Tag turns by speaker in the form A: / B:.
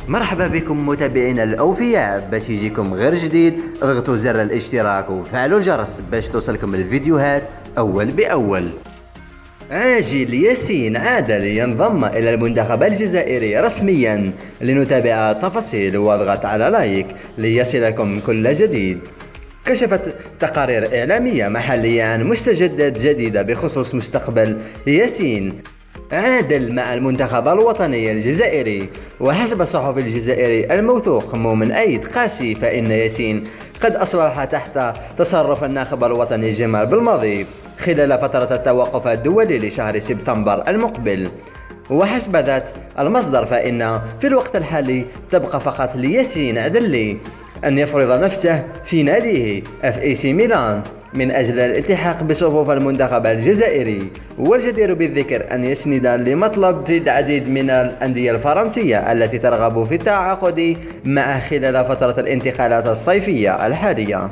A: مرحبا بكم متابعينا الأوفياء. باش يجيكم غير جديد اضغطوا زر الاشتراك وفعلوا الجرس باش توصلكم الفيديوهات أول بأول. عاجل ياسين عاد لينضم إلى المنتخب الجزائري رسميا. لنتابع التفاصيل واضغط على لايك ليصلكم كل جديد. كشفت تقارير إعلامية محلية عن مستجدات جديدة بخصوص مستقبل ياسين عادل مع المنتخب الوطني الجزائري. وحسب الصحفي الجزائري الموثوق مؤمن أيد قاسي فإن ياسين قد أصبح تحت تصرف الناخب الوطني جمال بالماضي خلال فترة التوقف الدولي لشهر سبتمبر المقبل. وحسب ذات المصدر فإن في الوقت الحالي تبقى فقط لياسين عدلي أن يفرض نفسه في ناديه FC ميلان من أجل الالتحاق بصفوف المنتخب الجزائري. والجدير بالذكر أن يسند لمطلب في العديد من الأندية الفرنسية التي ترغب في التعاقد معه خلال فترة الانتقالات الصيفية الحالية.